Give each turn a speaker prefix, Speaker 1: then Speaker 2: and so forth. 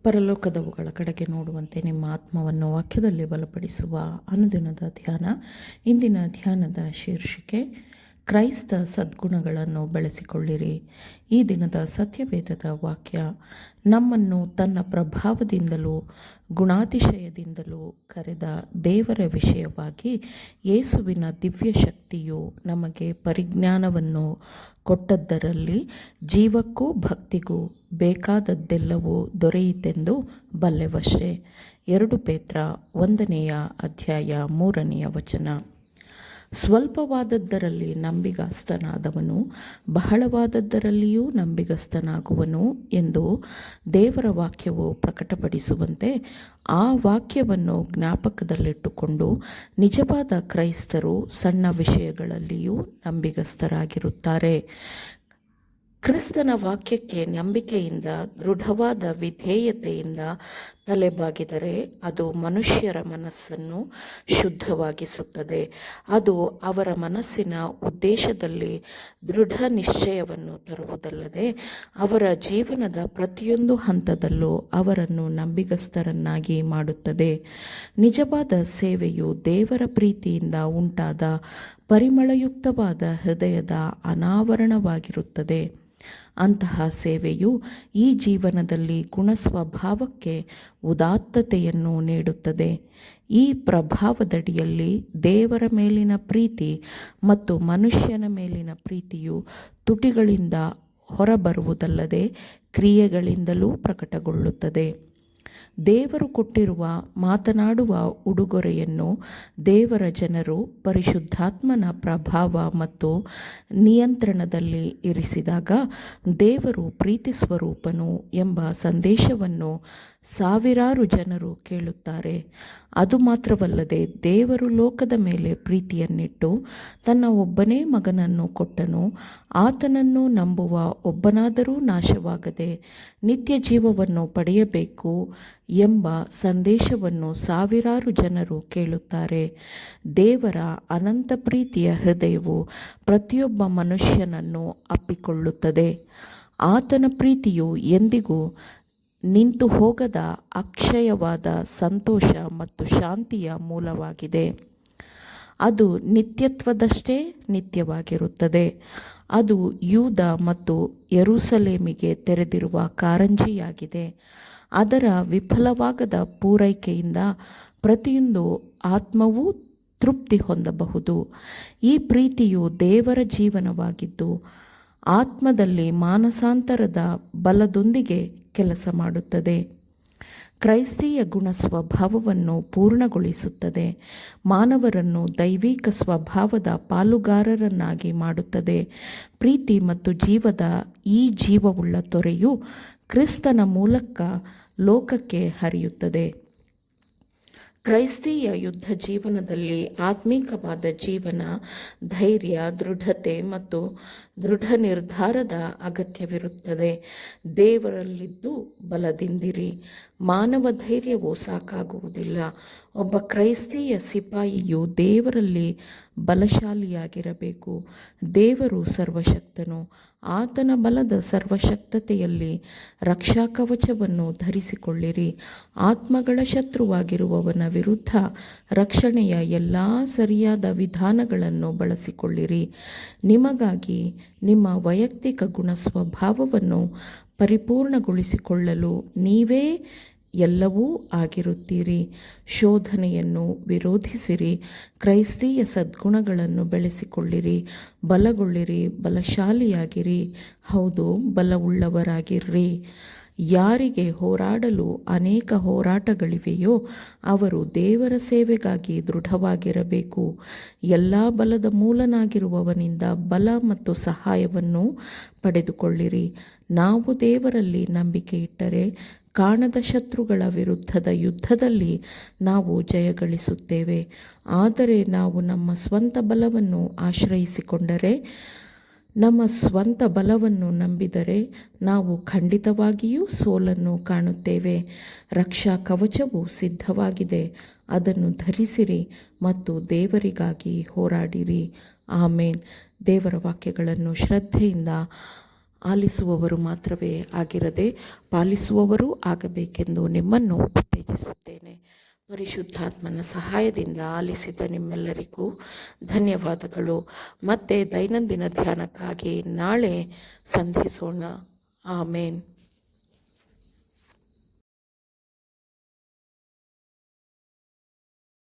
Speaker 1: ಪರಲೋಕದವುಗಳ ಕಡೆಗೆ ನೋಡುವಂತೆ ನಿಮ್ಮ ಆತ್ಮವನ್ನು ವಾಕ್ಯದಲ್ಲಿ ಬಲಪಡಿಸುವ ಅನುದಿನದ ಧ್ಯಾನ. ಇಂದಿನ ಧ್ಯಾನದ ಶೀರ್ಷಿಕೆ ಕ್ರೈಸ್ತ ಸದ್ಗುಣಗಳನ್ನು ಬೆಳೆಸಿಕೊಳ್ಳಿರಿ. ಈ ದಿನದ ಸತ್ಯವೇದದ ವಾಕ್ಯ, ನಮ್ಮನ್ನು ತನ್ನ ಪ್ರಭಾವದಿಂದಲೂ ಗುಣಾತಿಶಯದಿಂದಲೂ ಕರೆದ ದೇವರ ವಿಷಯವಾಗಿ ಯೇಸುವಿನ ದಿವ್ಯ ಶಕ್ತಿಯು ನಮಗೆ ಪರಿಜ್ಞಾನವನ್ನು ಕೊಟ್ಟದ್ದರಲ್ಲಿ ಜೀವಕ್ಕೂ ಭಕ್ತಿಗೂ ಬೇಕಾದದ್ದೆಲ್ಲವೂ ದೊರೆಯಿತೆಂದು ಬಲ್ಲೆವಷ್ಟೇ. 2 ಪೇತ್ರ 1ನೇ ಅಧ್ಯಾಯ 3ನೇ ವಚನ. ಸ್ವಲ್ಪವಾದದ್ದರಲ್ಲಿ ನಂಬಿಗಸ್ತನಾದವನು ಬಹಳವಾದದ್ದರಲ್ಲಿಯೂ ನಂಬಿಗಸ್ತನಾಗುವನು ಎಂದು ದೇವರ ವಾಕ್ಯವು ಪ್ರಕಟಪಡಿಸುವಂತೆ ಆ ವಾಕ್ಯವನ್ನು ಜ್ಞಾಪಕದಲ್ಲಿಟ್ಟುಕೊಂಡು ನಿಜವಾದ ಕ್ರೈಸ್ತರು ಸಣ್ಣ ವಿಷಯಗಳಲ್ಲಿಯೂ ನಂಬಿಗಸ್ತರಾಗಿರುತ್ತಾರೆ. ಕ್ರಿಸ್ತನ ವಾಕ್ಯಕ್ಕೆ ನಂಬಿಕೆಯಿಂದ ದೃಢವಾದ ವಿಧೇಯತೆಯಿಂದ ತಲೆಬಾಗಿದರೆ ಅದು ಮನುಷ್ಯರ ಮನಸ್ಸನ್ನು ಶುದ್ಧವಾಗಿಸುತ್ತದೆ. ಅದು ಅವರ ಮನಸ್ಸಿನ ಉದ್ದೇಶದಲ್ಲಿ ದೃಢ ನಿಶ್ಚಯವನ್ನು ತರುವುದಲ್ಲದೆ ಅವರ ಜೀವನದ ಪ್ರತಿಯೊಂದು ಹಂತದಲ್ಲೂ ಅವರನ್ನು ನಂಬಿಗಸ್ತರನ್ನಾಗಿ ಮಾಡುತ್ತದೆ. ನಿಜವಾದ ಸೇವೆಯು ದೇವರ ಪ್ರೀತಿಯಿಂದ ಉಂಟಾದ ಪರಿಮಳಯುಕ್ತವಾದ ಹೃದಯದ ಅನಾವರಣವಾಗಿರುತ್ತದೆ. ಅಂತಹ ಸೇವೆಯು ಈ ಜೀವನದಲ್ಲಿ ಗುಣಸ್ವಭಾವಕ್ಕೆ ಉದಾತ್ತತೆಯನ್ನು ನೀಡುತ್ತದೆ. ಈ ಪ್ರಭಾವದಡಿಯಲ್ಲಿ ದೇವರ ಮೇಲಿನ ಪ್ರೀತಿ ಮತ್ತು ಮನುಷ್ಯನ ಮೇಲಿನ ಪ್ರೀತಿಯು ತುಟಿಗಳಿಂದ ಹೊರಬರುವುದಲ್ಲದೆ ಕ್ರಿಯೆಗಳಿಂದಲೂ ಪ್ರಕಟಗೊಳ್ಳುತ್ತದೆ. ದೇವರು ಕೊಟ್ಟಿರುವ ಮಾತನಾಡುವ ಉಡುಗೊರೆಯನ್ನು ದೇವರ ಜನರು ಪರಿಶುದ್ಧಾತ್ಮನ ಪ್ರಭಾವ ಮತ್ತು ನಿಯಂತ್ರಣದಲ್ಲಿ ಇರಿಸಿದಾಗ ದೇವರು ಪ್ರೀತಿ ಸ್ವರೂಪನು ಎಂಬ ಸಂದೇಶವನ್ನು ಸಾವಿರಾರು ಜನರು ಕೇಳುತ್ತಾರೆ. ಅದು ಮಾತ್ರವಲ್ಲದೆ ದೇವರು ಲೋಕದ ಮೇಲೆ ಪ್ರೀತಿಯನ್ನಿಟ್ಟು ತನ್ನ ಒಬ್ಬನೇ ಮಗನನ್ನು ಕೊಟ್ಟನು. ಆತನನ್ನು ನಂಬುವ ಒಬ್ಬನಾದರೂ ನಾಶವಾಗದೆ ನಿತ್ಯ ಜೀವವನ್ನು ಪಡೆಯಬೇಕು ಎಂಬ ಸಂದೇಶವನ್ನು ಸಾವಿರಾರು ಜನರು ಕೇಳುತ್ತಾರೆ. ದೇವರ ಅನಂತ ಪ್ರೀತಿಯ ಹೃದಯವು ಪ್ರತಿಯೊಬ್ಬ ಮನುಷ್ಯನನ್ನು ಅಪ್ಪಿಕೊಳ್ಳುತ್ತದೆ. ಆತನ ಪ್ರೀತಿಯು ಎಂದಿಗೂ ನಿಂತು ಹೋಗದ ಅಕ್ಷಯವಾದ ಸಂತೋಷ ಮತ್ತು ಶಾಂತಿಯ ಮೂಲವಾಗಿದೆ. ಅದು ನಿತ್ಯತ್ವದಷ್ಟೇ ನಿತ್ಯವಾಗಿರುತ್ತದೆ. ಅದು ಯೂದ ಮತ್ತು ಯೆರೂಸಲೇಮಿಗೆ ತೆರೆದಿರುವ ಕಾರಂಜಿಯಾಗಿದೆ. ಅದರ ವಿಫಲವಾಗದ ಪೂರೈಕೆಯಿಂದ ಪ್ರತಿಯೊಂದು ಆತ್ಮವೂ ತೃಪ್ತಿ ಹೊಂದಬಹುದು. ಈ ಪ್ರೀತಿಯು ದೇವರ ಜೀವನವಾಗಿದ್ದು ಆತ್ಮದಲ್ಲಿ ಮಾನಸಾಂತರದ ಬಲದೊಂದಿಗೆ ಕೆಲಸ ಮಾಡುತ್ತದೆ. ಕ್ರೈಸ್ತೀಯ ಗುಣ ಸ್ವಭಾವವನ್ನು ಪೂರ್ಣಗೊಳಿಸುತ್ತದೆ. ಮಾನವರನ್ನು ದೈವಿಕ ಸ್ವಭಾವದ ಪಾಲುಗಾರರನ್ನಾಗಿ ಮಾಡುತ್ತದೆ. ಪ್ರೀತಿ ಮತ್ತು ಜೀವದ ಈ ಜೀವವುಳ್ಳ ತೊರೆಯು ಕ್ರಿಸ್ತನ ಮೂಲಕ ಲೋಕಕ್ಕೆ ಹರಿಯುತ್ತದೆ. ಕ್ರೈಸ್ತೀಯ ಯುದ್ಧ ಜೀವನದಲ್ಲಿ ಆತ್ಮೀಕವಾದ ಜೀವನ, ಧೈರ್ಯ, ದೃಢತೆ ಮತ್ತು ದೃಢ ನಿರ್ಧಾರದ ಅಗತ್ಯವಿರುತ್ತದೆ. ದೇವರಲ್ಲಿದ್ದು ಬಲದಿಂದಿರಿ. ಮಾನವ ಧೈರ್ಯವು ಸಾಕಾಗುವುದಿಲ್ಲ. ಒಬ್ಬ ಕ್ರೈಸ್ತೀಯ ಸಿಪಾಯಿಯು ದೇವರಲ್ಲಿ ಬಲಶಾಲಿಯಾಗಿರಬೇಕು. ದೇವರು ಸರ್ವಶಕ್ತನು. ಆತನ ಬಲದ ಸರ್ವಶಕ್ತತೆಯಲ್ಲಿ ರಕ್ಷಾ ಕವಚವನ್ನು ಧರಿಸಿಕೊಳ್ಳಿರಿ. ಆತ್ಮಗಳ ಶತ್ರುವಾಗಿರುವವನ ವಿರುದ್ಧ ರಕ್ಷಣೆಯ ಎಲ್ಲ ಸರಿಯಾದ ವಿಧಾನಗಳನ್ನು ಬಳಸಿಕೊಳ್ಳಿರಿ. ನಿಮಗಾಗಿ ನಿಮ್ಮ ವೈಯಕ್ತಿಕ ಗುಣ ಸ್ವಭಾವವನ್ನು ಪರಿಪೂರ್ಣಗೊಳಿಸಿಕೊಳ್ಳಲು ನೀವೇ ಎಲ್ಲವೂ ಆಗಿರುತ್ತೀರಿ. ಶೋಧನೆಯನ್ನು ವಿರೋಧಿಸಿರಿ. ಕ್ರೈಸ್ತೀಯ ಸದ್ಗುಣಗಳನ್ನು ಬೆಳೆಸಿಕೊಳ್ಳಿರಿ. ಬಲಗೊಳ್ಳಿರಿ. ಬಲಶಾಲಿಯಾಗಿರಿ. ಹೌದು, ಬಲವುಳ್ಳವರಾಗಿರ್ರಿ. ಯಾರಿಗೆ ಹೋರಾಡಲು ಅನೇಕ ಹೋರಾಟಗಳಿವೆಯೋ ಅವರು ದೇವರ ಸೇವೆಗಾಗಿ ದೃಢವಾಗಿರಬೇಕು. ಎಲ್ಲ ಬಲದ ಮೂಲನಾಗಿರುವವನಿಂದ ಬಲ ಮತ್ತು ಸಹಾಯವನ್ನು ಪಡೆದುಕೊಳ್ಳಿರಿ. ನಾವು ದೇವರಲ್ಲಿ ನಂಬಿಕೆ ಇಟ್ಟರೆ ಕಾಣದ ಶತ್ರುಗಳ ವಿರುದ್ಧದ ಯುದ್ಧದಲ್ಲಿ ನಾವು ಜಯಗಳಿಸುತ್ತೇವೆ. ಆದರೆ ನಾವು ನಮ್ಮ ಸ್ವಂತ ಬಲವನ್ನು ಆಶ್ರಯಿಸಿಕೊಂಡರೆ, ನಮ್ಮ ಸ್ವಂತ ಬಲವನ್ನು ನಂಬಿದರೆ ನಾವು ಖಂಡಿತವಾಗಿಯೂ ಸೋಲನ್ನು ಕಾಣುತ್ತೇವೆ. ರಕ್ಷಾ ಕವಚವು ಸಿದ್ಧವಾಗಿದೆ. ಅದನ್ನು ಧರಿಸಿರಿ ಮತ್ತು ದೇವರಿಗಾಗಿ ಹೋರಾಡಿರಿ. ಆಮೇನ್. ದೇವರ ವಾಕ್ಯಗಳನ್ನು ಶ್ರದ್ಧೆಯಿಂದ ಆಲಿಸುವವರು ಮಾತ್ರವೇ ಆಗಿರದೆ ಪಾಲಿಸುವವರೂ ಆಗಬೇಕೆಂದು ನಿಮ್ಮನ್ನು ಉತ್ತೇಜಿಸುತ್ತೇನೆ. ಪರಿಶುದ್ಧಾತ್ಮನ ಸಹಾಯದಿಂದ ಆಲಿಸಿದ ನಿಮ್ಮೆಲ್ಲರಿಗೂ ಧನ್ಯವಾದಗಳು. ಮತ್ತೆ ದೈನಂದಿನ ಧ್ಯಾನಕ್ಕಾಗಿ ನಾಳೆ ಸಂಧಿಸೋಣ. ಆಮೇನ್.